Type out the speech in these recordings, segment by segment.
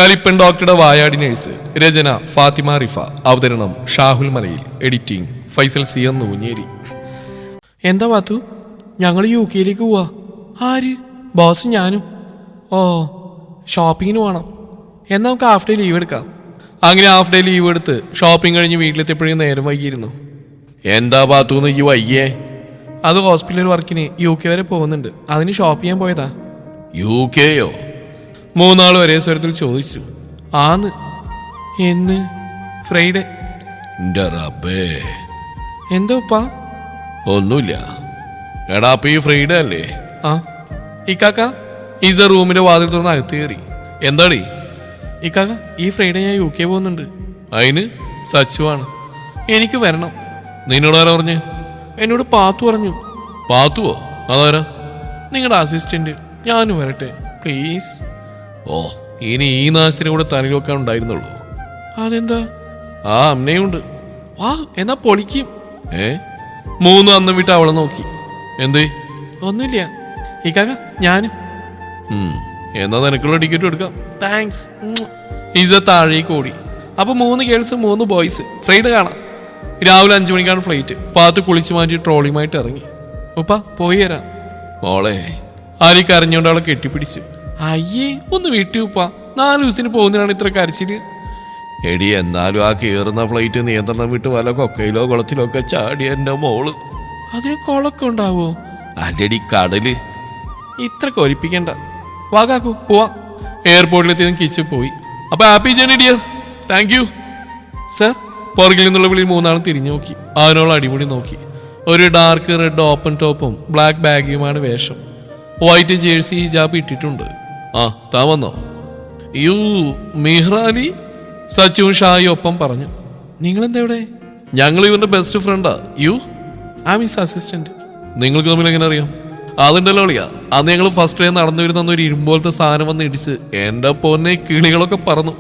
കലിപ്പൻ ഡോക്ടറുടെ വായാടി നഴ്സ്. രചന ഫാത്തിമ റിഫ. അവതരണം ഷാഹുൽ മലയിൽ. Editing Faisal C M Nooncheri. എന്താ പാത്തു, ഞങ്ങൾ UK പോവാ. ആര്? ബോസ് ഞാനും. ഓ, ഷോപ്പിങ്ങിന് പോകണം. എന്നാൽ നമുക്ക് ഹാഫ് ഡേ ലീവ് എടുക്കാം. അങ്ങനെ ഹാഫ് ഡേ ലീവ് എടുത്ത് ഷോപ്പിംഗ് കഴിഞ്ഞ് വീട്ടിലെത്തിയപ്പോഴും നേരം വൈകിയിരുന്നു. എന്താ പാത്തൂന്ന് ഈ വൈകിയേ? അത് ഹോസ്പിറ്റൽ വർക്കിന് UK വരെ പോകുന്നുണ്ട്, അതിന് ഷോപ്പ് ചെയ്യാൻ പോയതാ. UK യോ? മൂന്നാൾ ഒരേ സ്വരത്തിൽ ചോദിച്ചു. ആന്ന്. എന്ന്? ഫ്രൈഡേ. എന്താ ഉപ്പാ? ഒന്നുമില്ല. എടാ, അപ്പൊ ഈ ഫ്രൈഡേ അല്ലേ? ആ. ഇക്കാക്ക ഈസ റൂമിന്റെ വാതിൽ തുറന്ന് അകത്ത് കയറി. എന്താടി? ഇക്കാക്ക, ഈ ഫ്രൈഡേ ഞാൻ UK പോകുന്നുണ്ട്. അതിന്? സച്ചുവാണ്. എനിക്ക് വരണം. നിന്നോട് ആരാ പറഞ്ഞ്? എന്നോട് പാത്തു പറഞ്ഞു. പാത്തുവോ? അതാരാ? നിങ്ങളുടെ അസിസ്റ്റന്റ്. ഞാനും വരട്ടെ പ്ലീസ്. ഓ, ഇനി ഈ നാശത്തിന് കൂടെ തലയിൽ വെക്കാൻ ഉണ്ടായിരുന്നുള്ളൂ. അതെന്താ? ആ, അമ്മയുണ്ട്. വാ, എന്നാ പൊളിക്കും. മൂന്ന് അന്ന് വിട്ട് അവളെ നോക്കി. എന്തേ? ഒന്നുമില്ല ഇക്കാക്ക, ഞാനും. എന്നാ നിനക്കുള്ള ടിക്കറ്റ് എടുക്കാം. താങ്ക്സ്. ഈസ താഴേക്ക് ഓടി. അപ്പൊ 3 ഗേൾസ് 3 ബോയ്സ്. ഫ്രൈഡേ കാണാം. രാവിലെ 5 മണിക്കാണ് ഫ്ലൈറ്റ്. പാത്ത് കുളിച്ചു മാറ്റി ട്രോളിയുമായിട്ട് ഇറങ്ങി. ഉപ്പ പോയി തരാം. മോളെ. ആരി കരഞ്ഞോണ്ട് അവളെ കെട്ടിപ്പിടിച്ചു. അയ്യേ, ഒന്ന് വീട്ടിൽ ഉപ്പ. 4 ദിവസത്തിന് പോകുന്നതിനാണ് ഇത്ര കരച്ചില്. എടി, എന്നാലും ആ കയറുന്ന ഫ്ലൈറ്റ് നിയന്ത്രണം വിട്ട് വല്ല കൊക്കയിലോ കുളത്തിലോ ഒക്കെ ചാടി എന്റെ മോള്. അതിന് കുളമൊക്കെ ഉണ്ടാവോ? അല്ലടി, കടല്. ഇത്ര കൊലിപ്പിക്കണ്ട. വാകാക്കൂ, പോവാ. എയർപോർട്ടിലെത്തിയതും കിച്ചു പോയി. അപ്പൊ happy journey dear. Thank you sir. പുറകിൽ നിന്നുള്ള വിളി മൂന്നാളും തിരിഞ്ഞു നോക്കി. അവനോളം അടിമുടി നോക്കി. ഒരു ഡാർക്ക് റെഡ് ഓപ്പൺ ടോപ്പും ബ്ലാക്ക് ബാഗിയുമാണ് വേഷം. വൈറ്റ് ജേഴ്സി ഹിജാബ് ഇട്ടിട്ടുണ്ട്. ആ, താൻ വന്നോ? യു മിഹ്റാലി? സച്ചുവും ഷായും ഒപ്പം പറഞ്ഞു. നിങ്ങളെന്താ ഇവിടെ? ഞങ്ങൾ ഇവന്റെ ബെസ്റ്റ് ഫ്രണ്ടാ. യു? ആ, മിസ് അസിസ്റ്റന്റ്. നിങ്ങൾക്ക് തമ്മിൽ എങ്ങനെ അറിയാം? അതുണ്ടല്ലോ അളിയാ, അന്ന് ഞങ്ങൾ ഫസ്റ്റ് ഡേ നടന്നു വരുന്ന ഒരു ഇരുമ്പോലത്തെ സാധനം വന്ന് ഇടിച്ച് എന്റെ പൊന്നെ കിളികളൊക്കെ പറന്നു.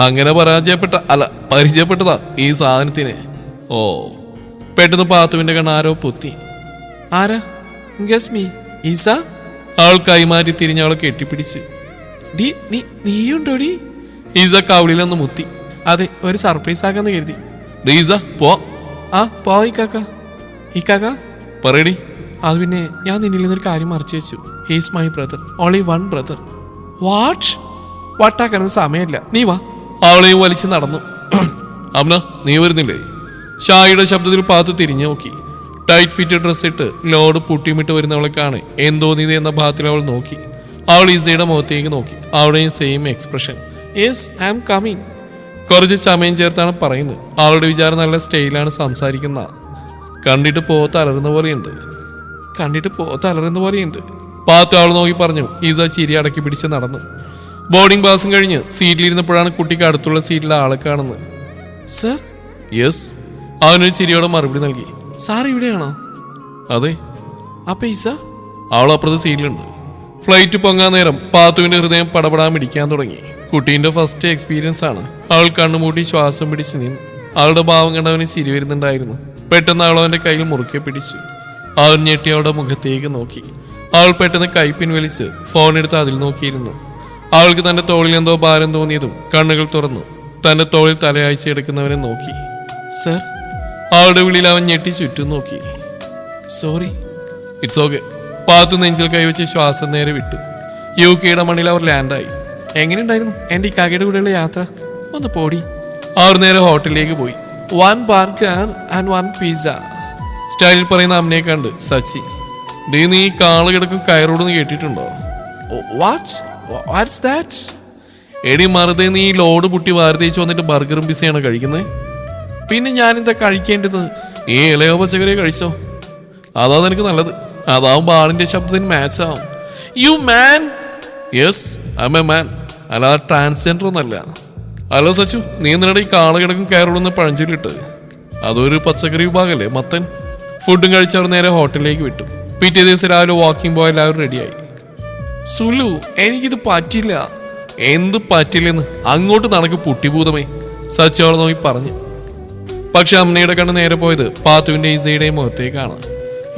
അങ്ങനെ പരിചയപ്പെട്ടതാ ഈ സാധനത്തിന്. ഓ. പെട്ടെന്ന് പാത്തുവിന്റെ കണ്ണാരോ പൊത്തി. ആരാ? Guess me. ഈസ? അവൾ കൈമാറ്റി തിരിഞ്ഞ് അവളെ കെട്ടിപ്പിടിച്ച്. നീയുണ്ടോടി? ഈസ കവിളിലൊന്ന് മുത്തി. അതെ, ഒരു സർപ്രൈസ് ആക്കാന്ന് കരുതി. ഈസ പോ. ആ, പോ ഇക്കാക്ക. ഇക്കാക്ക പറയടി. അത് പിന്നെ ഞാൻ നിന്നിൽ നിന്നൊരു കാര്യം മറച്ചു വെച്ചു. He's my brother, only 1 brother. വട്ടാക്കാൻ സമയമില്ല, നീ വാ. അവളെയും വലിച്ചു നടന്നു. അമ്മ, നീ വരുന്നില്ലേ? ഷായിയുടെ ശബ്ദത്തിൽ പാത്തു തിരിഞ്ഞു നോക്കി. ടൈറ്റ് ഫിറ്റ് ഡ്രസ് ഇട്ട് ലോഡ് പുട്ടിമിട്ട് വരുന്നവളെ കാണെ എന്തോ നീതി എന്ന ഭാഗത്തിൽ അവൾ നോക്കി. അവൾ ഈസയുടെ മുഖത്തേക്ക് നോക്കി. അവിടെയും same expression. Yes, I am coming. കുറച്ച് സമയം ചേർത്താണ് പറയുന്നത്. അവളുടെ വിചാരം നല്ല സ്റ്റൈലാണ് സംസാരിക്കുന്ന. കണ്ടിട്ട് പോത്ത് അലറുന്ന പോലെയുണ്ട്. പാത്തു അവൾ നോക്കി പറഞ്ഞു. ഈസ ചിരി അടക്കി പിടിച്ച് നടന്നു. ബോർഡിംഗ് പാസും കഴിഞ്ഞ് സീറ്റിലിരുന്നപ്പോഴാണ് കുട്ടിക്ക് അടുത്തുള്ള സീറ്റിലെ ആളെ കാണുന്നത്. സർ? യെസ്. അവനൊരു ചിരിയോടെ മറുപടി നൽകി. സാർ ഇവിടെയാണോ? അതെ. അപ്പൊ ഈസ? അവൾ അപ്പുറത്തെ സീറ്റിലുണ്ട്. ഫ്ലൈറ്റ് പൊങ്ങാൻ നേരം പാത്തുവിന്റെ ഹൃദയം പടപടാൻ പിടിക്കാൻ തുടങ്ങി. കുട്ടീന്റെ ഫസ്റ്റ് എക്സ്പീരിയൻസ് ആണ്. അവൾ കണ്ണുമൂട്ടി ശ്വാസം പിടിച്ച് നിന്നു. അവളുടെ ഭാവം കണ്ടവന് ചിരി വരുന്നുണ്ടായിരുന്നു. പെട്ടെന്ന് അവൾ അവന്റെ കയ്യിൽ മുറുക്കെ പിടിച്ചു. അവൻ ഞെട്ടി അവളുടെ മുഖത്തേക്ക് നോക്കി. അവൾ പെട്ടെന്ന് കൈ പിൻവലിച്ച് ഫോൺ എടുത്ത് അതിൽ നോക്കിയിരുന്നു. അവൾക്ക് തന്റെ തോളിൽ എന്തോ ഭാരം തോന്നിയതും കണ്ണുകൾ തുറന്നു തന്റെ തോളിൽ തലയാഴ്ച എടുക്കുന്നവനെ നോക്കി. സർ? അവളുടെ വിളിയിൽ അവൻ ഞെട്ടി ചുറ്റും നോക്കി. സോറി. It's okay. പാത്തു നെഞ്ചിൽ കൈവച്ച് ശ്വാസം നേരെ വിട്ടു. UK മണ്ണിൽ അവർ ലാൻഡായി. എങ്ങനെയുണ്ടായിരുന്നു എന്റെ ഇക്കാക്കയുടെ കൂടെയുള്ള യാത്ര? ഒന്ന് പോടി. അവർ നേരെ ഹോട്ടലിലേക്ക് പോയി. 1 ബർഗർ ആൻഡ് 1 പിസ്സ. സ്റ്റൈലിൽ പറയുന്ന അമ്മയെ കണ്ട് സച്ചി. നീ കാള് കിടക്കും കയറോടെന്ന് കേട്ടിട്ടുണ്ടോ? What's that? എടി മറുതെ, നീ ലോഡ് പുട്ടി വാർത്തേച്ച് വന്നിട്ട് ബർഗറും പിസ്സയാണ് കഴിക്കുന്നത്. പിന്നെ ഞാനെന്താ കഴിക്കേണ്ടത്? ഈ ഇലയോ പച്ചക്കറിയോ കഴിച്ചോ? അതാ നിനക്ക് നല്ലത്. അതാവുമ്പോ ആളിന്റെ ശബ്ദത്തിന് മാച്ച് ആവും. You man? Yes, I M a man. അല്ലാതെ ട്രാൻസ്ജെൻഡർ ഒന്നല്ല. ഹലോ സച്ചു, നീ എന്തിനാണ് ഈ കാള കിടക്കും കയറുള്ളൂന്ന് പഴഞ്ചൊല്ലിട്ട്? അതൊരു പച്ചക്കറി വിഭാഗല്ലേ, മത്തൻ. ഫുഡും കഴിച്ചവർ നേരെ ഹോട്ടലിലേക്ക് വിട്ടു. പിറ്റേ ദിവസം രാവിലെ വാക്കിംഗ് പോയ എല്ലാവരും റെഡിയായി. സുലു, എനിക്കിത് പറ്റില്ല. എന്ത് പറ്റില്ലെന്ന്? അങ്ങോട്ട് നടക്ക് പുട്ടിഭൂതമേ, സച്ചു അവളെ നോക്കി പറഞ്ഞു. പക്ഷെ അമ്മയുടെ കണ്ണ് നേരെ പോയത് പാത്തുവിന്റെ ഈസയുടെയും മുഖത്തേക്കാണ്.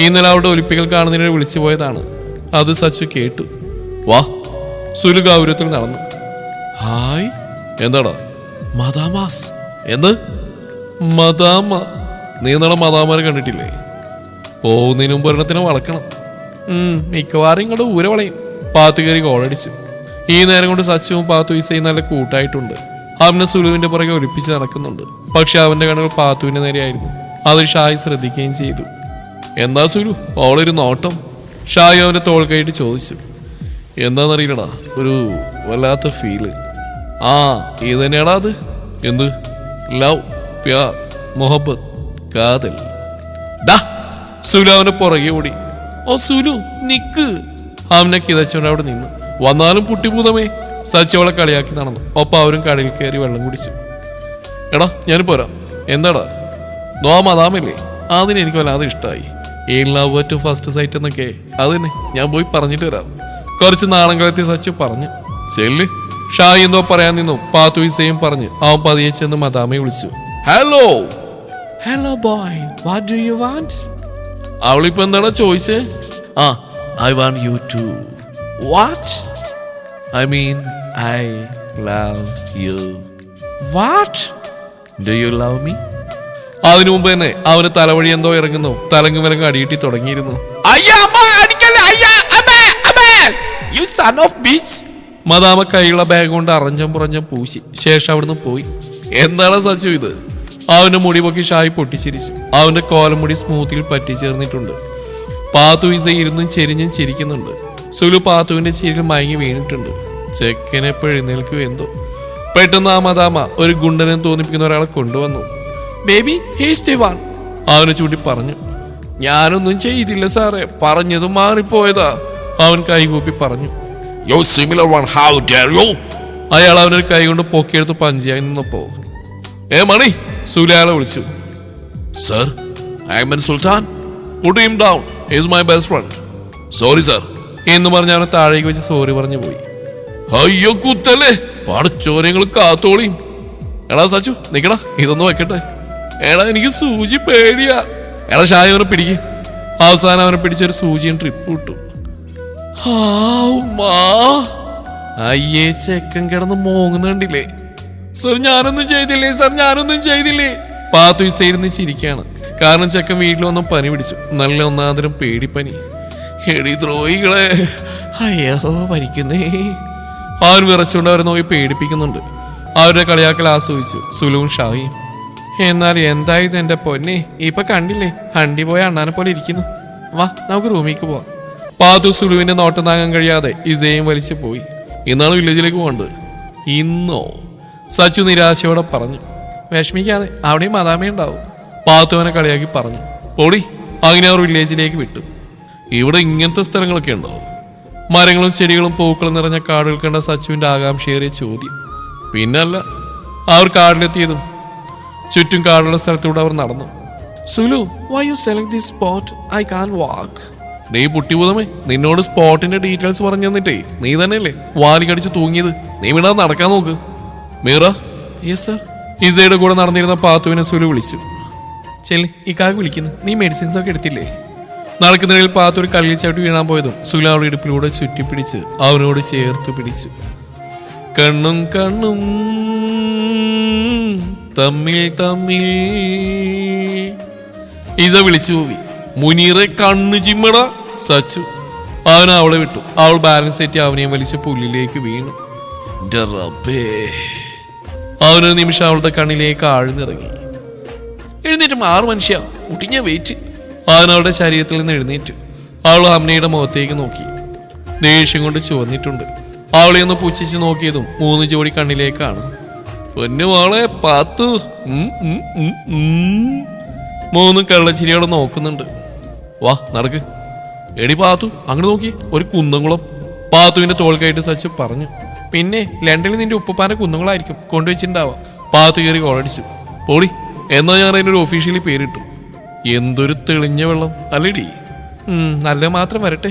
ഇന്നലെ അവളുടെ ഒലിപ്പിക്കൽ കാണുന്നതിനെ വിളിച്ചു പോയതാണ്. അത് സച്ചു കേട്ടു. വാ. സുലു ഗൗരവത്തിൽ നടന്നു. ഹായ്. എന്താടാ? മദാമാസ്. എന്ത് മദാമ? നീ എന്നാടാ മദാമാരെ കണ്ടിട്ടില്ലേ? പോകുന്നതിന് മുമ്പ് ഒരെണ്ണത്തിനെ വളക്കണം. മിക്കവാറും ഇങ്ങോട്ട് ഊര വളയും. പാത്തു കയറി ഗോളടിച്ചു. ഈ നേരം കൊണ്ട് സച്ചുവും പാത്തു ഇസയും നല്ല കൂട്ടായിട്ടുണ്ട്. അവനെ സുലുവിന്റെ പുറകെ ഒലിപ്പിച്ച് നടക്കുന്നുണ്ട്. പക്ഷെ അവന്റെ കണ്ണുകൾ പാത്തുവിന്റെ നേരെയായിരുന്നു. അതിൽ ഷായി ശ്രദ്ധിക്കുകയും ചെയ്തു. എന്താ സുലു അവളൊരു നോട്ടം? ഷായി അവന്റെ തോൾ കൈയിട്ട് ചോദിച്ചു. എന്താന്നറിയില്ലടാ, ഒരു വല്ലാത്ത ഫീല്. ഇത് തന്നെയാടാ അത്. എന്ത്? ലവ്, പ്യാർ, മൊഹബത്ത്, കാതൽ. ഡാ സുലു അവന്റെ പുറകെ ഓടി. ഓ സുലു നിക്ക്. അവനെ കിതച്ചോണ്ട് അവിടെ നിന്നു. വന്നാലും പുട്ടിഭൂതമേ. സച്ചി അവളെ കളിയാക്കി നടന്നു. ഒപ്പം അവരും കടയിൽ കയറി വെള്ളം കുടിച്ചു. എടാ ഞാൻ പോരാ. എന്താടാ? നോ മദാമല്ലേ? അതിന് എനിക്ക് വല്ലാതെ ഇഷ്ടമായി. ഈ ലവ് അറ്റ് ഫസ്റ്റ് സൈറ്റ് എന്നൊക്കെ അത് തന്നെ. ഞാൻ പോയി പറഞ്ഞിട്ട് വരാം. കുറച്ച് നാണം കളത്തി സച്ചു പറഞ്ഞു. ചെല്ല്. ഷായി എന്തോ പറയാൻ നിന്നു. പാത്തു ഇസയും പറഞ്ഞ് അവൻ പതിയെ ചെന്ന് മദാമയെ വിളിച്ചു. Hello. Hello boy, what do you want? അവളിപ്പോ എന്താടാ ചോദിച്ചേ? I want you to. What? I mean, I love you. What? Do you love me? അതിനു മുമ്പ് തന്നെ അവന് തലവഴി എന്തോ ഇറങ്ങുന്നു. തലങ്ങും വിലങ്ങും അടിയിട്ടി തുടങ്ങിയിരുന്നു. മദാമ കൈയുള്ള ബാഗ് കൊണ്ട് അറഞ്ചം പുറഞ്ചം പൂശി ശേഷം അവിടുന്ന് പോയി. എന്താണ് സച്ചു ഇത്? അവന്റെ മുടി പൊക്കി ഷായി പൊട്ടിച്ചിരിച്ചു. അവന്റെ കോലമുടി സ്മൂത്തിൽ പറ്റിച്ചേർന്നിട്ടുണ്ട്. പാത്തു ഇസ ഇരുന്നും ചെരിഞ്ഞും ചിരിക്കുന്നുണ്ട്. സുലു പാത്തുവിന്റെ ചിരിയിൽ മയങ്ങി വീണിട്ടുണ്ട്. ചെക്കനെപ്പോഴും എഴുന്നേൽക്കും എന്തോ. പെട്ടെന്ന് ആ മദാമ ഒരു ഗുണ്ടനെ തോന്നിപ്പിക്കുന്ന ഒരാളെ കൊണ്ടുവന്നു. Baby he's the one. അവനെ ചൂണ്ടി പറഞ്ഞു. ഞാനൊന്നും ചെയ്തില്ല സാറേ, പറഞ്ഞതും മാറിപ്പോയതാ. അവൻ കൈകൂപ്പി പറഞ്ഞു. അയാൾ അവനൊരു കൈ കൊണ്ട് പൊക്കിയെടുത്ത് പഞ്ചിയായി നിന്നപ്പോ മണി സുലയാളെ വിളിച്ചു. Sir, I M Sultan. Put him down. He is my best friend. Sorry sir എന്ന് പറഞ്ഞ് അവനെ താഴേക്ക് വെച്ച് സോറി പറഞ്ഞു പോയി. അയ്യോ കുത്തല്ലേ, പടച്ചോരങ്ങൾ കാത്തോളി. എടാ സച്ചു നിക്കടാ, ഇതൊന്ന് വെക്കട്ടെ. എടാ എനിക്ക് സൂചി പേടിയാ. എടാ ഷായി അവനെ പിടിക്ക്. അവസാനം അവനെ പിടിച്ചൊരു സൂചിയും ട്രിപ്പ് വിട്ടു. അയ്യേ ചെക്കൻ കിടന്ന് മോങ്ങുന്നുണ്ടില്ലേ. സർ ഞാനൊന്നും ചെയ്തില്ലേ, സർ ഞാനൊന്നും ചെയ്തില്ലേ. പാത്തു ഇസയിരുന്ന് ചിരിക്കാണ്. കാരണം ചെക്കൻ വീട്ടിലൊന്നും പനി പിടിച്ചു. നല്ല ഒന്നാന്തരം പേടിപ്പനി. എടി ദ്രോഹികളെ, അയ്യോ പനിക്കുന്നേ. അവർ വിറച്ചുകൊണ്ട് അവരെ നോക്കി പേടിപ്പിക്കുന്നുണ്ട്. അവരുടെ കളിയാക്കൽ ആസ്വദിച്ചു സുലുവും ഷാഹിയും. എന്നാൽ എന്തായത് എന്റെ പൊന്നെ, ഇപ്പൊ കണ്ടില്ലേ ഹണ്ടി പോയ അണ്ണാനെ പോലെ ഇരിക്കുന്നു. വാ നമുക്ക് റൂമിലേക്ക് പോവാം. പാത്തു സുലുവിന്റെ നോട്ടം താങ്ങാൻ കഴിയാതെ ഇസയും വലിച്ചു പോയി. ഇന്നാണ് വില്ലേജിലേക്ക് പോകേണ്ടത്. ഇന്നോ? സച്ചു നിരാശയോടെ പറഞ്ഞു. വിഷമിക്കാതെ, അവിടെയും മദാമയുണ്ടാവും. പാത്തുവിനെ കളിയാക്കി പറഞ്ഞു. പൊടി. അങ്ങനെ അവർ വില്ലേജിലേക്ക് വിട്ടു. ഇവിടെ ഇങ്ങനത്തെ സ്ഥലങ്ങളൊക്കെ ഉണ്ടോ? മരങ്ങളും ചെടികളും പൂക്കളും നിറഞ്ഞ കാടുകൾ കണ്ട സച്ചുവിന്റെ ആകാംക്ഷയേറിയ ചോദ്യം. പിന്നല്ല. അവർ കാടിലെത്തിയതും ചുറ്റും കാടുള്ള സ്ഥലത്തൂടെ അവർ നടന്നു. Sulu, why you select this spot? I can't walk. നീ പുട്ടിഭൂതമേ, നിന്നോട് സ്പോട്ടിന്റെ ഡീറ്റെയിൽസ് പറഞ്ഞു തന്നിട്ടേ നീ തന്നെയല്ലേ വാലി കടിച്ച് തൂങ്ങിയത്. നീ വിടാതെ നടക്കാൻ നോക്ക്. മീറ. Yes sir. ഇസയുടെ കൂടെ നടന്നിരുന്ന പാത്തുവിനെ സുലു വിളിച്ചു. ചെല്ലി, ഈ കാക്ക് വിളിക്കുന്നു. നീ മെഡിസിൻസ് ഒക്കെ എടുത്തില്ലേ? നടക്കുന്നിടയിൽ പാത്തു ഒരു കല്ലിൽ ചവിട്ടി വീണാൻ പോയതും സുല അവളുടെ ഇടുപ്പിലൂടെ ചുറ്റിപ്പിടിച്ച് അവനോട് ചേർത്ത് പിടിച്ചു. കണ്ണും കണ്ണും തമ്മിൽ തമ്മിൽ ഇസ വിളിച്ചു പോയി. മുനീറെ കണ്ണു ചിമ്മട. സച്ചു. അവൻ അവളെ വിട്ടു. അവൾ ബാലൻസ് തെറ്റി അവനെയും വലിച്ച പുല്ലിലേക്ക് വീണു. അവനൊരു നിമിഷം അവളുടെ കണ്ണിലേക്ക് ആഴ്ന്നിറങ്ങി. എഴുന്നേറ്റ് മാറു മനുഷ്യ, മുട്ടിഞ്ഞ വെയിറ്റ്. അവൻ അവളുടെ ശരീരത്തിൽ നിന്ന് എഴുന്നേറ്റു. അവൾ അമ്മയുടെ മുഖത്തേക്ക് നോക്കി. ദേഷ്യം കൊണ്ട് ചുവന്നിട്ടുണ്ട്. അവളെ ഒന്ന് പുച്ഛിച്ച് നോക്കിയതും 3 ജോഡി കണ്ണിലേക്കാണ്. പൊന്നുമോളെ പാത്തു. 3 കള്ളച്ചിരിയോടെ നോക്കുന്നുണ്ട്. വാ നടക്ക്. എടി പാത്തു, അങ്ങനെ നോക്കി ഒരു കുന്നംകുളം. പാത്തുവിന്റെ തോൾ കൈയിട്ട് സച്ചു പറഞ്ഞു. പിന്നെ ലണ്ടനിൽ നിന്റെ ഉപ്പപ്പാന്റെ കുന്നംകുളമായിരിക്കും കൊണ്ടുവച്ചിട്ടുണ്ടാവാം. പാത്തു കയറി കോളടിച്ചു. പോടി. എന്നാ ഞാൻ അതിനൊരു ഒഫീഷ്യലി പേരിട്ടു. എന്തൊരു തെളിഞ്ഞ വെള്ളം അല്ലേടി. നല്ല മാത്രം വരട്ടെ.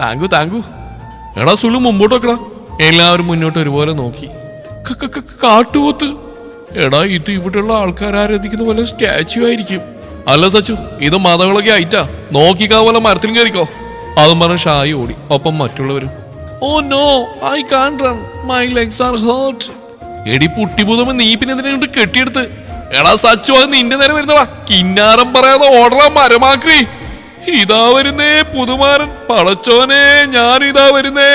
താങ്കു താങ്കു. എടാ സുലു മുമ്പോട്ട് വെക്കടാ. എല്ലാവരും മുന്നോട്ട് ഒരുപോലെ നോക്കി. കാട്ടുപോത്ത്. എടാ ഇത് ഇവിടെയുള്ള ആൾക്കാർ ആരാധിക്കുന്ന പോലെ സ്റ്റാച്യു ആയിരിക്കും. അല്ല സച്ചു, ഇത് മതകളൊക്കെ ആയിട്ടാ. നോക്കിക്കാ പോലെ മരത്തിൽ കയറിക്കോ. അതും പറഞ്ഞ് ഷായി ഓടി. ഒപ്പം മറ്റുള്ളവരും. Oh no, I can't run, my legs are hurt. എടി പുട്ടിഭൂതം നീ പിന്നെ എന്തിനാ കെട്ടിയെടുത്ത്? എടാ സച്ചു, അത് നിന്റെ നേരെ വരുന്നടാ. കിന്നാരം പറയാതെ ഓടറാ മരമാക്രി. ഇതാ വരുന്നേ പുതുമാരൻ. പടച്ചോനെ, ഞാനിതാ വരുന്നേ.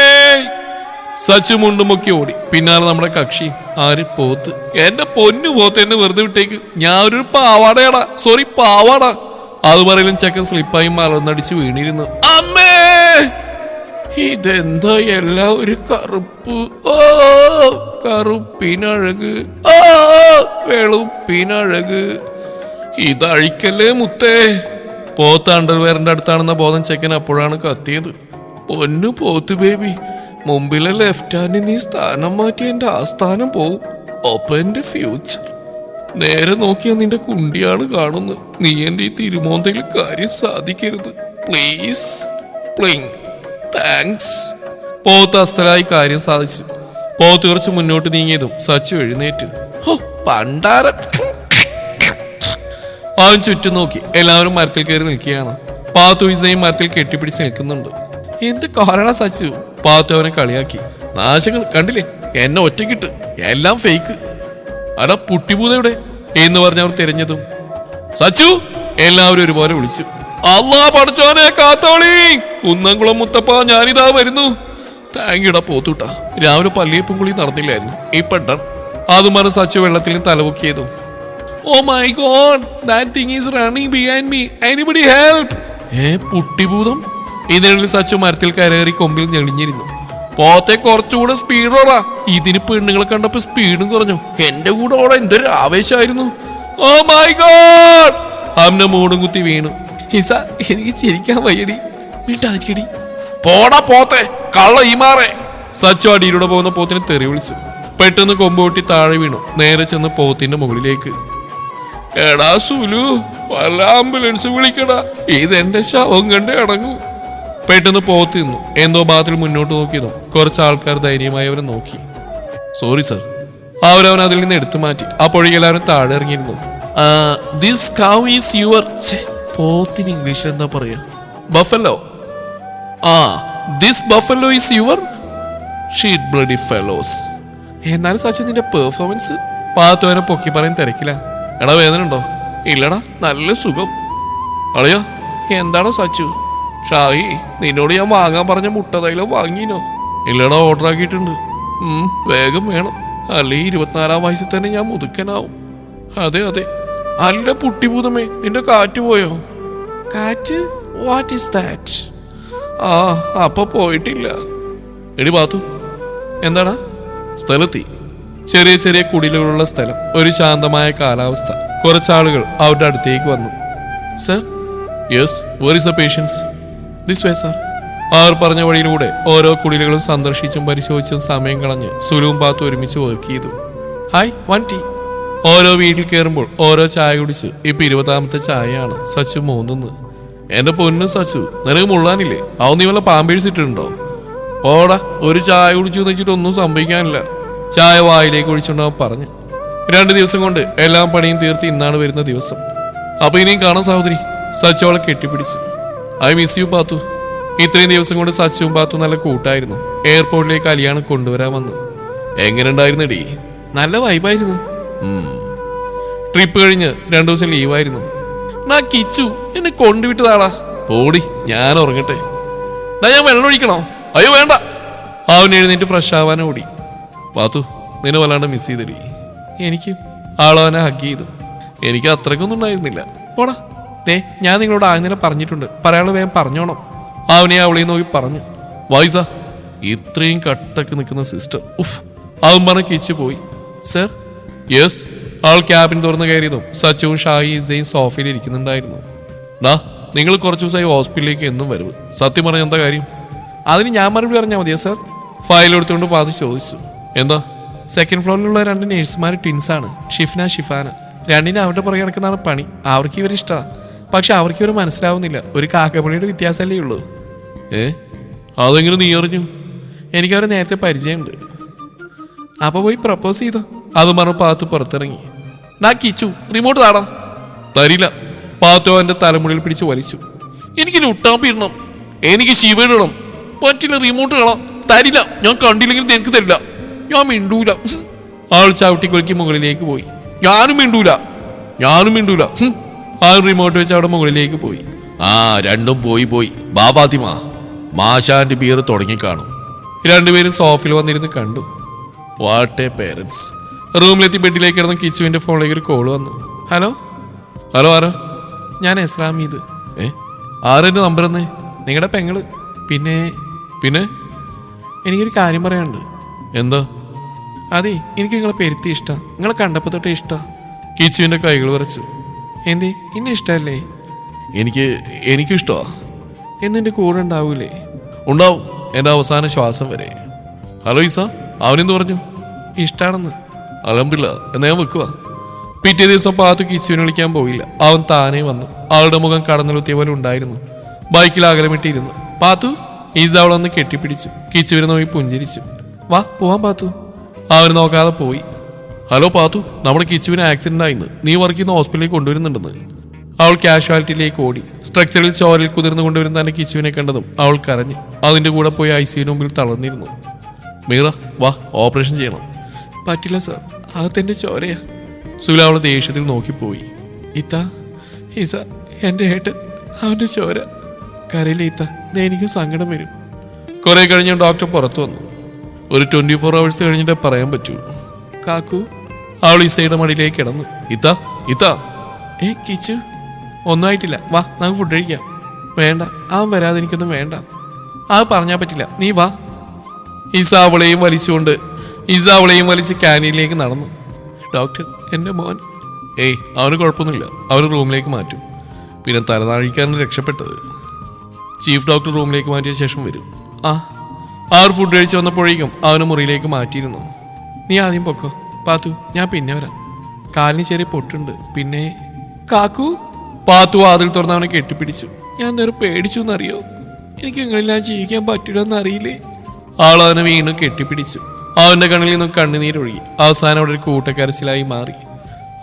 സച്ചു മുണ്ടുമൊക്കെ ഓടി. പിന്നാലെ നമ്മുടെ കക്ഷി. ആര്? പോത്ത്. എന്റെ പൊന്നു പോത്ത്, എന്നെ വെറുതെ വിട്ടേക്ക്. ഞാൻ ഒരു പാവാടയാടാ, സോറി പാവാടാ. അത് പറയലും ചെക്കൻ സ്ലിപ്പായി മറന്നടിച്ച് വീണിരുന്നു. അമ്മേ, ഇതെന്താ എല്ലാം ഒരു കറുപ്പ്? ഓ കറുപ്പിനഴക്, ഓ വെളുപ്പിനഴക്. ഇതഴിക്കല്ലേ മുത്തേ. പോത്ത് അണ്ടർവെയറിന്റെ അടുത്താണെന്ന ബോധം ചെക്കൻ അപ്പോഴാണ് കത്തിയത്. പൊന്നു പോത്ത് ബേബി, മുമ്പിലെ ലെഫ്റ്റ് ഹാൻഡിൽ നീ സ്ഥാനം മാറ്റി എന്റെ ആ സ്ഥാനം പോവും. ഒപ്പം എന്റെ ഫ്യൂച്ചർ. നേരെ നോക്കിയാ നിന്റെ കുണ്ടിയാണ് കാണുന്നത്. നീ എന്റെ ഈ തിരുമോന്തയിൽ കാര്യം സാധിക്കരുത് പ്ലീസ്. പ്ലിങ്. താങ്ക്സ്. പോത്ത് അസലായി കാര്യം സാധിച്ചു. പോത്ത് കുറച്ച് മുന്നോട്ട് നീങ്ങിയതും സച്ചു എഴുന്നേറ്റ്. പണ്ടാരം. അവൻ ചുറ്റും നോക്കി. എല്ലാവരും മരത്തിൽ കയറി നിൽക്കുകയാണ്. പാത്തു വിസയും മരത്തിൽ കെട്ടിപ്പിടിച്ച് നിൽക്കുന്നുണ്ട്. എന്ത് കാരണ സച്ചു? പാത്തു അവനെ കളിയാക്കി. നാശങ്ങൾ കണ്ടില്ലേ, എന്നെ ഒറ്റക്കിട്ട്. എല്ലാം ഫേക്ക്. അല്ല പുട്ടിഭൂതയുടെ എന്ന് പറഞ്ഞവർ തിരഞ്ഞതും സച്ചു എല്ലാവരും ഒരുപോലെ വിളിച്ചു. അല്ലാ പഠിച്ചോനെ കാത്തോളി. കുന്നംകുളം മുത്തപ്പ, ഞാനിതാ വരുന്നു. താങ്കിടാ പോത്തൂട്ടാ. രാവിലെ പള്ളിയപ്പം കുളി നടന്നില്ലായിരുന്നു. ഇപ്പൊ ഡൺ. അതും പറഞ്ഞ് സച്ചു വെള്ളത്തിൽ തലപൊക്കിയതും. Oh my God, that thing is running behind me. Anybody help. പുട്ടിഭൂതം. ഇതിനുള്ളിൽ സച്ചു മരത്തിൽ കയറി കൊമ്പിൽ ഞെളിഞ്ഞിരുന്നു. പോത്തെ കുറച്ചുകൂടെ സ്പീഡ് ഓടാ. ഇതിന് പെണ്ണുങ്ങളെ കണ്ടപ്പോ സ്പീഡും കുറഞ്ഞു. എന്റെ കൂടെ ഓടാ എന്തൊരു ആവേശമായിരുന്നു. ഓ മൈ ഗോഡ്. അവന്റെ മൂടും കുത്തി വീണു. ഹിസ, എനിക്ക് ചിരിക്കാൻ വയ്യടി. മിണ്ടാച്ചിടി. പോടാ പോത്തെ, കള്ള ഈ മാറേ. സച്ചു അടിയിലൂടെ പോകുന്ന പോത്തിനെ തെറി വിളിച്ചു. പെട്ടെന്ന് കൊമ്പോട്ടി താഴെ വീണു. നേരെ ചെന്ന് പോത്തിന്റെ മുകളിലേക്ക്. എടാ സുലു, വല്ല ആംബുലൻസ് വിളിക്കടാ. ഇതെന്റെ ശവം കണ്ടേ അടങ്ങൂ. പെട്ടെന്ന് പോത്ത് നിന്നു. എന്തോ ഭാഗത്തിൽ മുന്നോട്ട് നോക്കിയതും കുറച്ച് ആൾക്കാർ ധൈര്യമായി അവരെ നോക്കി. Sorry sir. അവരവൻ അതിൽ നിന്ന് എടുത്തു മാറ്റി. അപ്പോഴേക്കും എല്ലാവരും താഴെ ഇറങ്ങിയിരുന്നു. This cow is your. പോത്തിന് ഇംഗ്ലീഷ് എന്താ പറയാ? Buffalo. This buffalo is your. Shit bloody fellows. എന്നാലും സച്ചു നിന്റെ പെർഫോമൻസ്. പാത്തുവനെ പൊക്കി പറയാൻ തിരക്കില്ല. എടാ വേദന ഉണ്ടോ? ഇല്ലടാ, നല്ല സുഖം. അറിയോ എന്താണോ സച്ചു? ഷാഹി, നിന്നോട് ഞാൻ വാങ്ങാൻ പറഞ്ഞ മുട്ട തൈലം വാങ്ങിനോ? ഇല്ലടാ, ഓർഡർ ആക്കിയിട്ടുണ്ട്. വേഗം വേണം, അല്ലെങ്കിൽ 24-ാം വയസ്സിൽ തന്നെ ഞാൻ മുതുക്കനാവും. അതെ അതെ. അല്ല പുട്ടിഭൂതമേ, നിന്റെ കാറ്റ് പോയോ? കാറ്റ്? What is that? അപ്പൊ പോയിട്ടില്ല. എടി പാത്തു, എന്താടാ? സ്ഥലത്തി. ചെറിയ ചെറിയ കുടിലുകളുള്ള സ്ഥലം, ഒരു ശാന്തമായ കാലാവസ്ഥ. കുറച്ചാളുകൾ അവരുടെ അടുത്തേക്ക് വന്നു. Sir. Yes, where is the patients? This way sir. അവർ പറഞ്ഞ വഴിയിലൂടെ ഓരോ കുടിലുകളും സന്ദർശിച്ചും പരിശോധിച്ചും സമയം കളഞ്ഞ് സുലുവും പാത്തും ഒരുമിച്ച് വർക്ക് ചെയ്തു. Hi, 1 tea. ഓരോ വീട്ടിൽ കയറുമ്പോൾ ഓരോ ചായ കുടിച്ച് ഇപ്പൊ 20ാമത്തെ ചായയാണ് സച്ചു മൂന്നുന്നത്. എന്റെ പൊന്നു സച്ചു, നിനക്ക് മുള്ളാനില്ലേ? അവ നീ വല്ല പാമ്പേഴ്സ് ഇട്ടിട്ടുണ്ടോ? ഓടാ, ഒരു ചായ കുടിച്ചു വെച്ചിട്ട് ഒന്നും സംഭവിക്കാനില്ല. ചായ വായിലേക്ക് ഒഴിച്ചുകൊണ്ടവൻ പറഞ്ഞു. 2 ദിവസം കൊണ്ട് എല്ലാം പണിയും തീർത്ത് ഇന്നാണ് വരുന്ന ദിവസം. അപ്പൊ ഇനിയും കാണാം സഹോദരി. സച്ചു അവളെ കെട്ടിപ്പിടിച്ചു. ഐ മിസ് യു പാത്തു. ഇത്രയും ദിവസം കൊണ്ട് സച്ചുവും പാത്തു നല്ല കൂട്ടായിരുന്നു. എയർപോർട്ടിലേക്ക് കല്യാണം കൊണ്ടുവരാൻ വന്നു. എങ്ങനെ ഉണ്ടായിരുന്നടി? നല്ല വൈബായിരുന്നു. ട്രിപ്പ് കഴിഞ്ഞ് 2 ദിവസം ലീവായിരുന്നു. കിച്ചു എന്നെ കൊണ്ടുവിട്ടതാടാ. ഓടി, ഞാൻ ഉറങ്ങട്ടെ. ഞാൻ വെള്ളം ഒഴിക്കണോ? അയ്യോ വേണ്ട. അവൻ എഴുന്നേറ്റ് ഫ്രഷ് ആവാൻ ഓടി. പാത്തു, നിന്നെ വല്ലാണ്ട് മിസ് ചെയ്തടി. എനിക്ക്. ആളവനെ ഹഗ് ചെയ്തു. എനിക്ക് അത്രയ്ക്കൊന്നും ഉണ്ടായിരുന്നില്ല. പോടാ. ഞാൻ നിങ്ങളോട് ആദ്യം പറഞ്ഞിട്ടുണ്ട്, പറയാനുള്ള വേഗം പറഞ്ഞോണം. അവനെ അവളെ നോക്കി പറഞ്ഞു. വൈസ, ഇത്രയും കട്ടക്ക് നിൽക്കുന്ന സിസ്റ്റർ. അവൻ പറഞ്ഞ് കിച്ചു പോയി. സർ. യെസ്. അവൾ ക്യാബിൻ തുറന്ന് കയറിയതും സച്ചുവും ഷാഹിസയും സോഫയിൽ ഇരിക്കുന്നുണ്ടായിരുന്നു. നിങ്ങൾ കുറച്ച് ദിവസമായി ഹോസ്പിറ്റലിലേക്ക് എന്നും വരവ്. സത്യം പറഞ്ഞ എന്താ കാര്യം? അതിന് ഞാൻ മറുപടി പറഞ്ഞാൽ മതിയോ സർ? ഫയൽ എടുത്തുകൊണ്ട് പാതി ചോദിച്ചു. എന്താ? 2nd ഫ്ലോറിലുള്ള 2 നേഴ്സുമാർ ട്വിൻസാണ്, ഷിഫ്ന ഷിഫാന. 2 അവരുടെ പുറകെ കിടക്കുന്നതാണ് പണി. അവർക്ക് ഇവരിഷ്ടമാണ്, പക്ഷെ അവർക്ക് ഇവർ മനസ്സിലാവുന്നില്ല. ഒരു കാക്കപ്പണിയുടെ വ്യത്യാസമല്ലേ ഉള്ളൂ. അതെങ്ങനെ നീ അറിഞ്ഞു? എനിക്കവരെ നേരത്തെ പരിചയമുണ്ട്. അപ്പൊ പോയി പ്രപ്പോസ് ചെയ്തോ? അത് പറഞ്ഞ പാത്തു പുറത്തിറങ്ങി. കിച്ചു, റിമോട്ട് താടാ. തരില്ല. പാത്തു അവന്റെ തലമുടിയിൽ പിടിച്ച് വലിച്ചു. എനിക്ക് ലുട്ടാമ്പി ഇടണം, എനിക്ക് ശിവ ഇടണം. പറ്റില്ല, റിമോട്ട് കാണാം. തരില്ല. ഞാൻ കണ്ടില്ലെങ്കിൽ നിനക്ക് തരില്ല. ഞാൻ മിണ്ടൂല. അവൾ ചവിട്ടിക്കൊലുക്കി മുകളിലേക്ക് പോയി. ഞാനും മിണ്ടൂല. ആ റിമോട്ട് വെച്ച് അവിടെ മുകളിലേക്ക് പോയി. ആ രണ്ടും പോയി. ബാ ഫാത്തിമ, മാഷാന്റെ ബിയർ തുടങ്ങിക്കാണും. രണ്ടുപേരും സോഫയിൽ വന്നിരുന്ന് കണ്ടു. What a parents. റൂമിലെത്തി ബെഡിലേക്ക് കിടന്ന് കിച്ചുവിന്റെ ഫോണിലേക്ക് ഒരു കോൾ വന്നു. ഹലോ ആരാ? ഞാൻ എസ്രാമീത്. ആരെന്റെ നമ്പർ എന്നേ? നിങ്ങളുടെ പെങ്ങള്. പിന്നെ എനിക്കൊരു കാര്യം പറയാനുണ്ട്. എന്താ? അതെ, എനിക്ക് നിങ്ങളെ പെരുത്തി ഇഷ്ടം. നിങ്ങളെ കണ്ടപ്പോൾ തൊട്ടേ ഇഷ്ടം. കിച്ചുവിന്റെ കൈകൾ വിറച്ചു. എന്തേ, എന്നെ ഇഷ്ടമല്ലേ? എനിക്കും ഇഷ്ടമാ. എന്നെൻ്റെ കൂടെ ഉണ്ടാവൂലേ? ഉണ്ടാവും, എൻ്റെ അവസാന ശ്വാസം വരെ. ഹലോ ഈസ, അവനെന്ത് പറഞ്ഞു? ഇഷ്ടാണെന്ന്. അൽഹംദുലില്ലാ, എന്നാ ഞാൻ വെക്കുക. പിറ്റേ ദിവസം പാത്തു കിച്ചുവിനെ വിളിക്കാൻ പോയില്ല. അവൻ താനേ വന്നു. അവളുടെ മുഖം കടന്നുലുത്തിയ പോലെ ഉണ്ടായിരുന്നു. ബൈക്കിൽ അകലമിട്ടിരുന്നു. പാത്തു, ഈസ അവളൊന്ന് കെട്ടിപ്പിടിച്ചു. കിച്ചുവിനെ നോക്കി പുഞ്ചിരിച്ചു. വാ പോവാൻ പാത്തു. അവന് നോക്കാതെ പോയി. ഹലോ പാത്തു, നമ്മുടെ കിച്ചുവിന് ആക്സിഡന്റ് ആയിന്ന്. നീ വർക്ക് ചെയ്യുന്ന ഹോസ്പിറ്റലിൽ കൊണ്ടുവരുന്നുണ്ടെന്ന്. അവൾ കാഷ്വാലിറ്റിയിലേക്ക് ഓടി. സ്ട്രക്ചറിൽ ചോരയിൽ കുതിർന്നു കൊണ്ടുവരുന്ന തന്നെ കിച്ചുവിനെ കണ്ടതും അവൾ കരഞ്ഞു. അതിന്റെ കൂടെ പോയി ഐസിയുവിന് മുമ്പിൽ തളർന്നിരുന്നു. മീറ, വാ, ഓപ്പറേഷൻ ചെയ്യണം. പറ്റില്ല സാർ, അകത്തെന്റെ ചോരയാ. സുല അവളെ ദേഷ്യത്തിൽ നോക്കിപ്പോയി. ഈസ, എന്റെ ഏട്ടൻ, അവന്റെ ചോര. കരയിലെ എനിക്കും സങ്കടം വരും. കുറെ കഴിഞ്ഞ് ഡോക്ടർ പുറത്തു വന്നു. ഒരു 24 hours കഴിഞ്ഞിട്ടേ പറയാൻ പറ്റൂ. കാക്കു, അവൾ ഈസയുടെ മടിയിലേക്ക് കിടന്നു. കിച്ചു, ഒന്നും ആയിട്ടില്ല. വാ, നമുക്ക് ഫുഡ് കഴിക്കാം. വേണ്ട, അവൻ വരാതെ എനിക്കൊന്നും വേണ്ട. അത് പറഞ്ഞാൽ പറ്റില്ല, നീ വാ. ഈസ അവളെയും വലിച്ച് ക്യാൻറ്റീനിലേക്ക് നടന്നു. ഡോക്ടർ, എൻ്റെ മോൻ. അവന് കുഴപ്പമൊന്നുമില്ല. അവന് റൂമിലേക്ക് മാറ്റും. പിന്നെ തലനാഴിക്കാരന് രക്ഷപ്പെട്ടത്. ചീഫ് ഡോക്ടർ റൂമിലേക്ക് മാറ്റിയ ശേഷം വരും. അവർ ഫുഡ് കഴിച്ച് വന്നപ്പോഴേക്കും അവന് മുറിയിലേക്ക് മാറ്റിയിരുന്നു. നീ ആദ്യം പൊക്കോ പാത്തു, ഞാൻ പിന്നെ വരാം. കാലിന് ചെറിയ പൊട്ടുണ്ട്. പിന്നെ കാക്കു. പാത്തു വാതിൽ തുറന്ന് അവനെ കെട്ടിപ്പിടിച്ചു. ഞാൻ നേരെ പേടിച്ചു എന്നറിയോ? എനിക്ക് നിങ്ങളെല്ലാം ജീവിക്കാൻ പറ്റില്ലെന്ന് അറിയില്ലേ? ആൾ അവനെ വീണ്ടും കെട്ടിപ്പിടിച്ചു. അവന്റെ കണ്ണിൽ നിന്നും കണ്ണുനീരൊഴുകി. അവസാനം അവിടെ ഒരു കൂട്ടക്കരച്ചിലായി മാറി.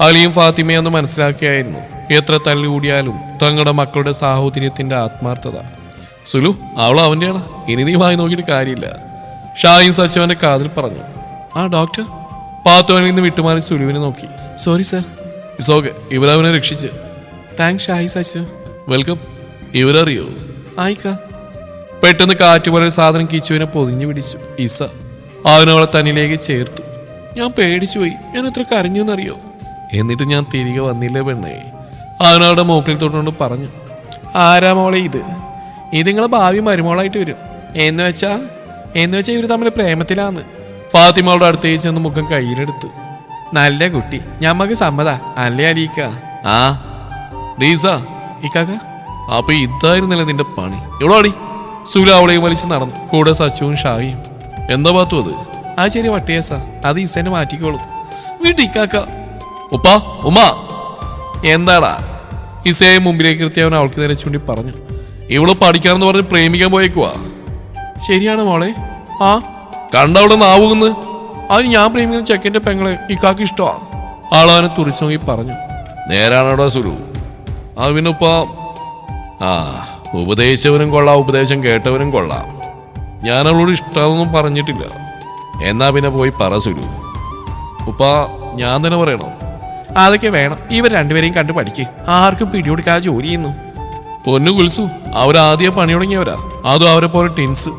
അലിയും ഫാത്തിമയൊന്ന് മനസ്സിലാക്കിയായിരുന്നു എത്ര തല്ലുകൂടിയാലും തങ്ങളുടെ മക്കളുടെ സാഹോദര്യത്തിന്റെ ആത്മാർത്ഥത. സുലു, അവൾ അവന്റെയാണ്. ഇനി നീ വായി നോക്കിയിട്ട് കാര്യമില്ല. ഷാഹിൻ സച്ചുവന്റെ കാതിൽ പറഞ്ഞു. ഡോക്ടർ. പാത്തുവനിൽ നിന്ന് വിട്ടുമാറി സുലുവിനെ നോക്കി. Sorry sir. It's okay. ഇവരവനെ രക്ഷിച്ച്. താങ്ക്സ് ഷാഹി സച്ചു. വെൽക്കം. ഇവരറിയോ? ആയിക്കാ. പെട്ടെന്ന് കാറ്റുപോലെ ഒരു സാധനം കിച്ചുവിനെ പൊതിഞ്ഞു പിടിച്ചു. ഈസ അവനവളെ തന്നിലേക്ക് ചേർത്തു. ഞാൻ പേടിച്ചു പോയി. ഞാൻ എത്ര കരഞ്ഞു എന്നറിയോ? എന്നിട്ട് ഞാൻ തിരികെ വന്നില്ലേ പെണ്ണേ? അവനവളുടെ മൂക്കിൽ തൊട്ടുകൊണ്ട് പറഞ്ഞു. ആരാ മോളെ ഇത് നിങ്ങളെ ഭാവി മരുമോളായിട്ട് വരും. എന്ന് വെച്ചാ ഇവർ തമ്മിൽ പ്രേമത്തിലാന്ന്. ഫാത്തിമയുടെ അടുത്തേക്ക് ചെന്ന് മുഖം കയ്യിലെടുത്തു. നല്ല കുട്ടി, ഞമ്മക്ക് സമ്മതാ അല്ലേ അലീക്ക? ഡീസ ഇക്കാക്ക. അപ്പൊ ഇതായിരുന്നല്ലേ നിന്റെ പണി? എവിടെയാടി? സുല അവളെയും വലിച്ച് നടന്നു. കൂടെ സച്ചുവും ഷാഹിയും. എന്താ പാത്തു അത് ശരി വട്ടിയേസാ, അത് ഈസനെ മാറ്റിക്കോളും. വീട്ടിക്കാക്ക. ഉമ്മ എന്താടാ? ഇസയെ മുമ്പിലേക്ക് നിർത്തി അവൻ അവൾക്ക് നേരെ ചൂണ്ടി പറഞ്ഞു. ഇവള് പഠിക്കാനെന്ന് പറഞ്ഞ് പ്രേമിക്കാൻ പോയേക്കുവാ. ശരിയാണ് മോളെ. കണ്ടവിടെ നാവുന്ന്. അതിന് ഞാൻ പ്രേമിക്കുന്ന ചെക്കൻ്റെ പെങ്ങളെ ഇക്കാക്ക് ഇഷ്ടമാ. ആളവനെ തുറിച്ചു നോക്കി പറഞ്ഞു. നേരാണോടാ സുലു? അത് പിന്നെ ഉപദേശിച്ചവനും കൊള്ളാം, ഉപദേശം കേട്ടവനും കൊള്ളാം. ഞാൻ അവളോട് ഇഷ്ടമാണെന്നൊന്നും പറഞ്ഞിട്ടില്ല. എന്നാ പിന്നെ പോയി പറ സുലു. ഞാൻ തന്നെ പറയണോ? അതൊക്കെ വേണം. ഇവർ രണ്ടുപേരെയും കണ്ടു പഠിക്ക്. ആർക്കും പിടികൊടുക്കാതെ ജോലി ചെയ്യുന്നു. പൊന്നു കുൽസു, അവരാദ്യം പണി തുടങ്ങിയവരാ. അതും അവരെ പോലെ ടിൻസ്.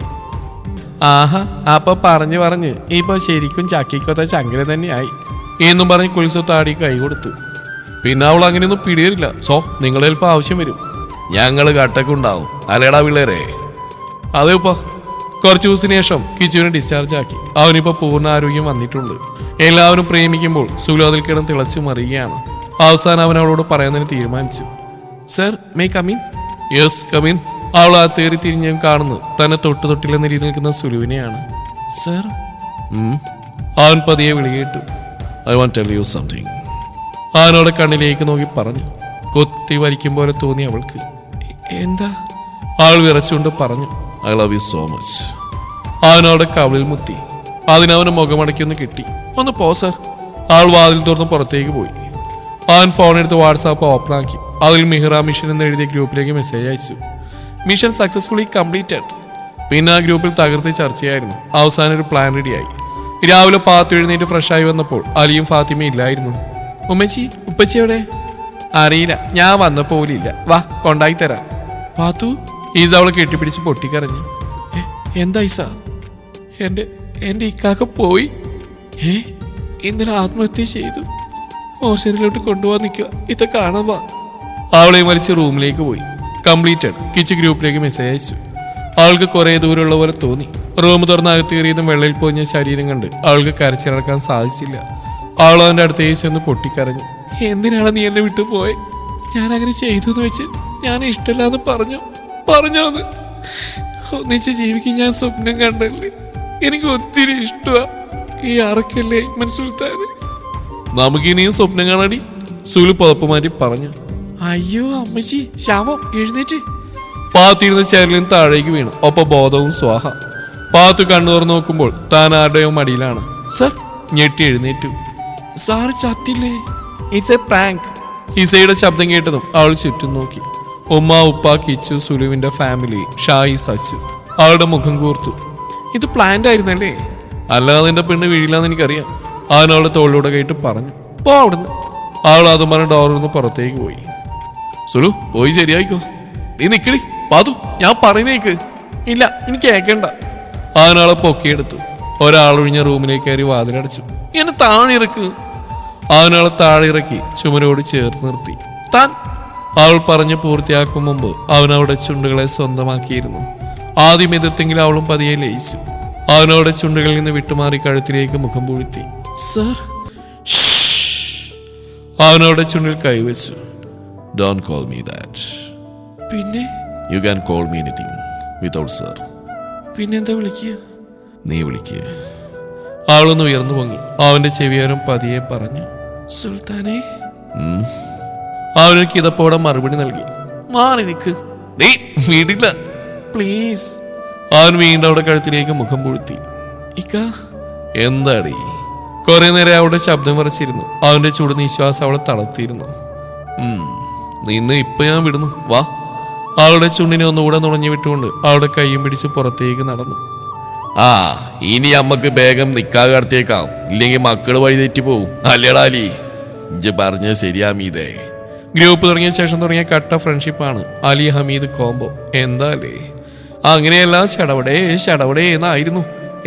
അപ്പൊ പറഞ്ഞ് ഇപ്പൊ ശരിക്കും ചക്കിക്കൊത്ത ചങ്കര തന്നെയായി എന്നും പറഞ്ഞ് കുൽസു താടി കൈ കൊടുത്തു. പിന്നെ അവൾ അങ്ങനെയൊന്നും പിടിയേറില്ല. നിങ്ങളെ ചിലപ്പോൾ ആവശ്യം വരും. ഞങ്ങള് കട്ടക്കുണ്ടാവും അല്ലേടാ പിള്ളേരെ? അതെ കുറച്ചു ദിവസത്തിന് ശേഷം കിച്ചുവിനെ ഡിസ്ചാർജ് ആക്കി. അവനിപ്പോ പൂർണ്ണ ആരോഗ്യം വന്നിട്ടുണ്ട്. എല്ലാവരും പ്രേമിക്കുമ്പോൾ സുലോതിൽ കിടന്ന് തിളച്ചു മറിയുകയാണ്. അവസാനം അവൻ അവളോട് പറയാൻ തീരുമാനിച്ചു. Sir, may come in? Yes come in. അവൾ ആ തേറി തിരിഞ്ഞ് കാണുന്നത് തന്നെ തൊട്ടില്ലെന്ന രീതിയിൽ നിൽക്കുന്ന സുലുവിനെയാണ്. സർ. അവൻ പതിയെ വിളികേട്ടു. I want tell you something. അവനോടെ കണ്ണിലേക്ക് നോക്കി പറഞ്ഞു. കൊത്തി വലിക്കും പോലെ തോന്നി അവൾക്ക്. എന്താ? അവൾ വിറച്ചുകൊണ്ട് പറഞ്ഞു. I love you so much. അവനോടെ കവിളിൽ മുത്തി. അതിനവന് മുഖമടക്കി കിട്ടി. ഒന്ന് പോ സർ. അവൾ വാതിൽ തുറന്ന് പുറത്തേക്ക് പോയി. അവൻ ഫോണെടുത്ത് വാട്സാപ്പ് ഓപ്പൺ ആക്കി. അതിൽ മിഹിറ മിഷൻ എന്ന് എഴുതിയ ഗ്രൂപ്പിലേക്ക് മെസ്സേജ് അയച്ചു. Mission successfully completed. പിന്നെ ആ ഗ്രൂപ്പിൽ തകർത്ത് ചർച്ചയായിരുന്നു. അവസാനം ഒരു പ്ലാൻ റെഡിയായി. രാവിലെ പാത്തു എഴുന്നേറ്റ് ഫ്രഷായി വന്നപ്പോൾ അലിയും ഫാത്തിമയും ഇല്ലായിരുന്നു. ഉമ്മച്ചി ഉപ്പച്ചി എവിടെ? അറിയില്ല, ഞാൻ വന്ന പോലില്ല. വാ കൊണ്ടായി തരാം. പാത്തു ഈസ അവളെ കെട്ടിപ്പിടിച്ച് പൊട്ടിക്കരഞ്ഞു. എന്താ ഈസ? എന്റെ ഇക്കാക്ക പോയി. ഇന്നലെ ആത്മഹത്യ ചെയ്തു. മോശരിലോട്ട് കൊണ്ടുപോകാൻ നിൽക്കുക. ഇത് കാണാൻ വാ. അവളെ വലിച്ച് റൂമിലേക്ക് പോയി. കംപ്ലീറ്റഡ് കിച്ച് ഗ്രൂപ്പിലേക്ക് മെസ്സേജ് അയച്ചു. അവൾക്ക് കുറെ ദൂരമുള്ള പോലെ തോന്നി. റൂം തുറന്ന് അകത്ത് കയറിയതും വെള്ളയിൽ പൊഞ്ഞ ശരീരം കണ്ട് അവൾക്ക് കരച്ചിറക്കാൻ സാധിച്ചില്ല. അവൾ അവൻ്റെ അടുത്തേക്ക് ചെന്ന് പൊട്ടിക്കരഞ്ഞു. എന്തിനാണ് നീ എന്നെ വിട്ടു പോയെ? ഞാൻ അങ്ങനെ ചെയ്തു എന്ന് വെച്ച് ഞാൻ ഇഷ്ടമില്ലാന്ന് പറഞ്ഞോന്ന്. ഒന്നിച്ച് ജീവിക്കാൻ ഞാൻ സ്വപ്നം കണ്ടല്ലേ. എനിക്ക് ഒത്തിരി ഇഷ്ടമാ ഈ അറക്കല്ലേ സുൽത്താന്. നമുക്കിനിയും സ്വപ്നം കാണാടി, സുലു പുതപ്പ് മാറ്റി പറഞ്ഞു. അയ്യോ അമ്മച്ചി, ശവം, എഴുന്നേറ്റ്. പാത്തിരുന്ന ചേരിൽ നിന്ന് താഴേക്ക് വീണു. ഒപ്പം ബോധവും സ്വാഹ. പാത്തു കണ്ണു തുറന്ന് നോക്കുമ്പോൾ താൻ ആരുടെയോ മടിയിലാണ്. സർ ഞെട്ടി എഴുന്നേറ്റു. സാർ ചത്തില്ലേ? It's a prank. ഇസയുടെ ശബ്ദം കേട്ടതും അവൾ ചുറ്റും നോക്കി. ഉമ്മ, ഉപ്പ, കിച്ചു, സുലുവിന്റെ ഫാമിലി, ഷായി, സച്ചു. അവളുടെ മുഖം കൂർത്തു. ഇത് പ്ലാന്റ് ആയിരുന്നല്ലേ? അല്ലാതെ നിന്റെ പെണ്ണ് വീഴില്ലാന്ന് എനിക്കറിയാം. അവൻ അവളുടെ തോളിലൂടെ കേട്ട് പറഞ്ഞു. പോ അവിടുന്ന്. അവൾ അതും പറഞ്ഞ് ഡോറിൽ നിന്ന് പുറത്തേക്ക് പോയി. സുലു പോയി ശരിയായിക്കോ. നീ നിക്കടി പാതു, ഞാൻ പറയുന്നേക്ക്. ഇല്ല, എനിക്ക് കേൾക്കണ്ട. അവനാളെ പൊക്കിയെടുത്തു. ഒരാളൊഴിഞ്ഞ റൂമിലേക്ക് കയറി വാതിലടച്ചു. എന്നെ താഴെ ഇറക്ക്. അവനാളെ താഴെ ഇറക്കി ചുമരോട് ചേർത്ത് നിർത്തി. താൻ അവൾ പറഞ്ഞ് പൂർത്തിയാക്കും മുമ്പ് അവൻ അവളുടെ ചുണ്ടുകളെ സ്വന്തമാക്കിയിരുന്നു. ആദ്യം എതിർത്തെങ്കിൽ അവളും പതിയെ ലയിച്ചു. അവനവളുടെ ചുണ്ടുകളിൽ നിന്ന് വിട്ടുമാറി കഴുത്തിലേക്ക് മുഖം പൂഴ്ത്തി. സർ. അവനവളുടെ ചുണ്ടിൽ കൈവച്ചു. Don't call me that. പിന്നെ? You can call me anything without sir. പിന്നെന്താ വിളിക്കുക? നീ വിളിക്കുക. അവളൊന്ന് ഉയർന്നു പൊങ്ങി അവന്റെ ചെവിയോരം പതിയെ പറഞ്ഞു. സുൽത്താനെ. അവനൊരു കിതപ്പോടെ മറുപടി നൽകി. മാറി നിൽക്ക്. നീ വീടില്ല പ്ലീസ്. അവൻ വീണ്ടും അവിടെ കഴുത്തിലേക്ക് മുഖം പൂഴ്ത്തി. ഇക്ക. എന്താടി? കുറെ നേരം അവളുടെ ശബ്ദം വരച്ചിരുന്നു. അവന്റെ ചൂട് നിശ്വാസം അവളെ തളർത്തിയിരുന്നു. നിന്നെ ഇപ്പൊ ഞാൻ വിടുന്നു, വാ. അവളുടെ ചുണ്ടിനെ ഒന്നുകൂടെ നുണഞ്ഞു വിട്ടുകൊണ്ട് അവളുടെ കൈയും പിടിച്ച് പുറത്തേക്ക് നടന്നു. ഇനി അമ്മക്ക് വേഗം നിക്കാതെ കടത്തിയേക്കാം, ഇല്ലെങ്കിൽ മക്കള് വഴി തെറ്റി പോവും. അല്ലേടാലി, ഇജ്ജ് പറഞ്ഞ ശരിയാ മീതേ. ഗ്രൂപ്പ് തുടങ്ങിയ ശേഷം തുടങ്ങിയ കട്ട ഫ്രണ്ട്ഷിപ്പാണ് അലി ഹമീദ് കോംബോ. എന്താലേ? അങ്ങനെയെല്ലാം ഷടവടേ എന്നായിരുന്നു.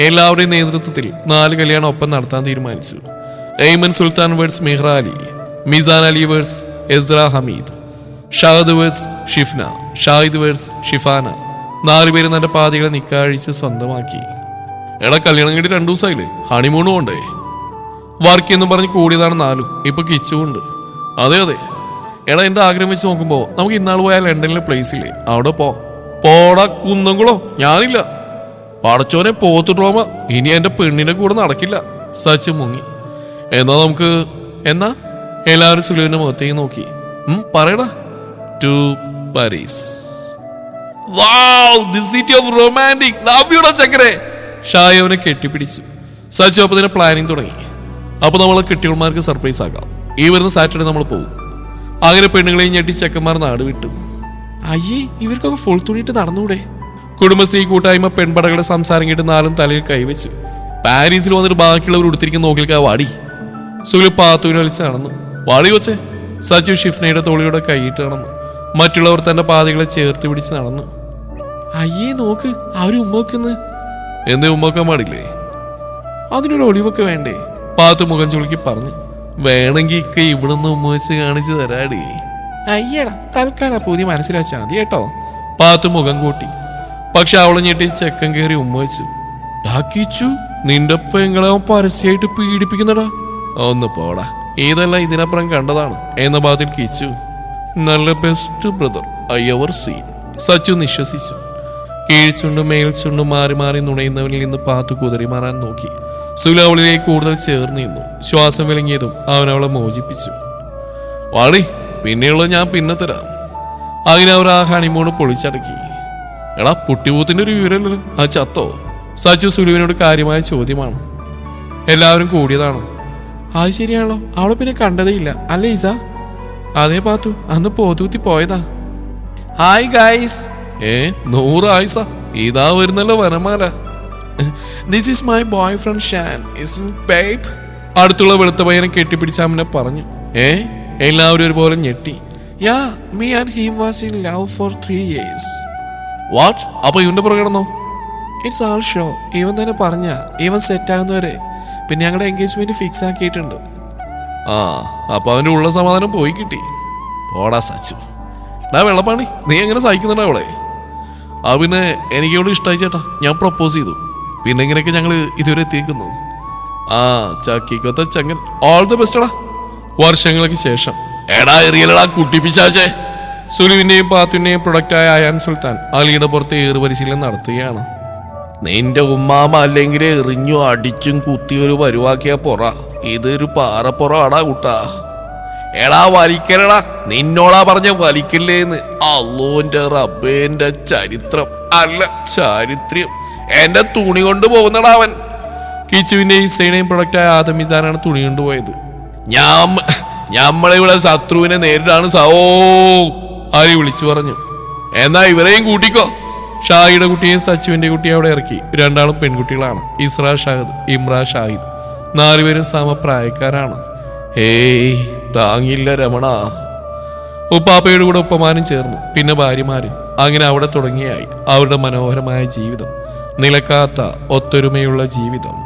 എല്ലാവരുടെയും നേതൃത്വത്തിൽ 4 കല്യാണം ഒപ്പം നടത്താൻ തീരുമാനിച്ചു. Aiman Sultan versus Mehra Ali, Mizan Ali versus Ezra Hameed, Shahid versus Shifna, Shahid versus Shifana. 4 പേര് നല്ല പാതികളെ നിക്കാഴിച്ച് സ്വന്തമാക്കി. എടാ കല്യാണം കഴിഞ്ഞ് 2 ദിവസമായില്ലേ? ഹണിമൂണും ഉണ്ടേ. വർക്ക് എന്ന് പറഞ്ഞ് കൂടിയതാണ് 4. ഇപ്പൊ കിച്ചുണ്ട്. അതെ. എടാ എന്റെ ആഗ്രഹം വെച്ച് നോക്കുമ്പോ നമുക്ക് ഇന്നാൾ പോയാൽ ലണ്ടനിലെ പ്ലേസ് ഇല്ലേ, അവിടെ പോടാ കുന്നംകുളോ. ഞാനില്ല. പടച്ചോനെ പോത്തു ഡ്രോമ. ഇനി എന്റെ പെണ്ണിന്റെ കൂടെ നടക്കില്ല. സച്ച് മുങ്ങി. എന്നാ എല്ലാവരും സുലുവിന്റെ മുഖത്തേക്ക് നോക്കി. പറയടാ. To Paris. Wow, the city of romantic. Love you, ചക്കരെ. ഷായി അവനെ കെട്ടിപ്പിടിച്ചു. സച്ചു അപ്പൊ തന്നെ പ്ലാനിങ് തുടങ്ങി. അപ്പൊ നമ്മളെ കെട്ടിയവന്മാർക്ക് സർപ്രൈസ് ആക്കാം. ഈ വരുന്ന സാറ്റർഡേ നമ്മൾ പോകും. അങ്ങനെ പെണ്ണുങ്ങളെയും ഞെട്ടി ചെക്കന്മാർ നാട് വിട്ടു. അയ്യേ, ഇവർക്കൊക്കെ ഫുൾ തുണിയിട്ട് നടന്നൂടെ? കുടുംബശ്രീ കൂട്ടായ്മ പെൺപടകളുടെ സംസാരം കേട്ട് 4 തലയിൽ കൈവച്ചു. പാരീസിൽ വന്നിട്ട് ബാക്കിയുള്ളവർ ഉടുത്തിരിക്കുന്ന നോക്കിൽക്കാ വാടി. സുലു പാത്തുവിനെ വലിച്ച് നടന്നു. വാടി വെച്ചേ. സച്ചു ഷിഫ്നയുടെ തോളിലൂടെ കൈയിട്ട് നടന്നു. മറ്റുള്ളവർ തന്റെ പാതകളെ ചേർത്ത് പിടിച്ച് നടന്നു. അയ്യേ നോക്ക്, അവര് ഉമ്മ വെക്കുന്നു. എന്തേ ഉമ്മ വെക്കാൻ പാടില്ലേ? അതിനൊരു ഒളിവൊക്കെ വേണ്ടേ? പാത്തു മുഖം ചുളുക്കി പറഞ്ഞു. വേണമെങ്കിൽ ഇക്ക ഇവിടുന്ന് ഉമ്മ വെച്ച് കാണിച്ചു തരാടി. അയ്യടാ, തൽക്കാലം പുതിയ മനസ്സിൽ വെച്ചാൽ മതി കേട്ടോ. പാത്തു മുഖം കൂട്ടി. പക്ഷെ അവളെ ഞെട്ടി ചെക്കൻ കയറി ഉമ്മ വെച്ചു. ഡാക്കിച്ചു, നിന്റെ പെങ്ങളെ പരസ്യമായിട്ട് പീഡിപ്പിക്കുന്നടാ. ഒന്ന് പോടാ, ഇതെല്ലാം ഇതിനപ്പുറം കണ്ടതാണ് എന്ന ഭാഗത്തിൽ കിച്ചു. നല്ല best brother I ever seen. Sachu നിശ്വസിച്ചു. കീഴ്ചുണ്ടും മേൽച്ചുണ്ടും മാറി മാറി നുണയുന്നവനിൽ നിന്ന് പാത്തു കുതിരി മാറാൻ നോക്കി. സുലു അവളിലേക്ക് കൂടുതൽ ചേർന്ന് നിന്നു. ശ്വാസം വിലങ്ങിയതും അവൻ അവളെ മോചിപ്പിച്ചു. വാടി, പിന്നെയുള്ള ഞാൻ പിന്നെ തരാം. അങ്ങനെ അവർ ആ ഹണിമൂണ് പൊളിച്ചടക്കി. എടാ പുട്ടിപൂത്തിന്റെ ഒരു വിവരമല്ലോ, ആ ചത്തോ? സച്ചു സുലുവിനോട് കാര്യമായ ചോദ്യമാണ്. എല്ലാവരും കൂടിയതാണ്. അത് ശരിയാണല്ലോ, അവളെ പിന്നെ കണ്ടതേ ഇല്ല അല്ലേ ഈസ? അതേ പാത്തു, അന്ന് പോത്തൂത്തി പോയതാ. Hi guys. 100 ആയിസ, ഇതാ വരുന്നല്ലോ Vanamala. This is my boyfriend Shan babe. അടുത്തുള്ള വെളുത്ത പയ്യനെ കെട്ടിപ്പിടിച്ച അമ്മനെ പറഞ്ഞു. എല്ലാവരും ഒരുപോലെ ഞെട്ടി. Yeah me and him was in love for 3 years. What? അപ്പൊ ഇവന്റെ പുറകിടന്നോ? It's all show. ഇവൻ തന്നെ പറഞ്ഞ ഇവൻ സെറ്റ് ആകുന്നവരെ പിന്നെ ഞങ്ങളുടെ എൻഗേജ്മെന്റ് ഫിക്സ് ആക്കിയിട്ടുണ്ട്. അപ്പൊ അവന്റെ ഉള്ള സമാധാനം പോയി കിട്ടി. പോടാ സച്ചു. വെള്ളപ്പാണി, നീ എങ്ങനെ സഹിക്കുന്നുണ്ടോ അവളെ? പിന്നെ എനിക്ക് ഇവിടെ ഇഷ്ടമായി ചേട്ടാ. ഞാൻ പ്രപ്പോസ് ചെയ്തു. പിന്നെ ഇങ്ങനെയൊക്കെ ഞങ്ങൾ ഇതുവരെ എത്തിയിരിക്കുന്നു. ചക്കിക്കൊത്ത ചങ്ങൻ. ഓൾ ദ ബെസ്റ്റ് എടാ. വർഷങ്ങൾക്ക് ശേഷം എടാ എറിയലടാ കുട്ടിപ്പിച്ചാച്ചേ. സുലുവിന്റെയും പാത്തുവിന്റെയും പ്രൊഡക്റ്റായ അയാൻ സുൽത്താൻ അലിയുടെ പുറത്ത് ഏറ് പരിശീലനം നടത്തുകയാണ്. നിന്റെ ഉമ്മാമ അല്ലെങ്കിൽ എറിഞ്ഞു അടിച്ചും കുത്തിയൊരു പരുവാക്കിയ പൊറ. ഇതൊരു പാറപ്പുറ ആടാ കൂട്ടാ. എടാ വലിക്കലടാ, നിന്നോടാ പറഞ്ഞ വലിക്കല്ലേന്ന്. അള്ളോന്റെ റബ്ബേന്റെ ചരിത്രം അല്ല ചാരിത്രം. എന്റെ തുണി കൊണ്ട് പോകുന്നടാ അവൻ. കിച്ചുവിന്റെയും ഇസയുടെയും പ്രൊഡക്റ്റായ ആദമിസാനാണ് തുണി കൊണ്ടുപോയത്. ഞമ്മളിവിടെ ശത്രുവിനെ നേരിട്ടാണ് ആര് വിളിച്ചു പറഞ്ഞു. എന്നാ ഇവരെയും കൂട്ടിക്കോ. ഷാഹിയുടെ കുട്ടിയും സച്ചുവിന്റെ കുട്ടിയും അവിടെ ഇറക്കി. രണ്ടാളും പെൺകുട്ടികളാണ്. ഇസ്ര ഷാഹിദ്, ഇമ്രാൻ ഷാഹിദ്. 4 പേരും സമപ്രായക്കാരാണ്. താങ്ങില്ല രമണ. ഉപ്പാപ്പയുടെ കൂടെ ഉപ്പമാനും ചേർന്നു. പിന്നെ ഭാര്യമാരും. അങ്ങനെ അവിടെ തുടങ്ങിയായി അവരുടെ മനോഹരമായ ജീവിതം. നിലക്കാത്ത ഒത്തൊരുമയുള്ള ജീവിതം.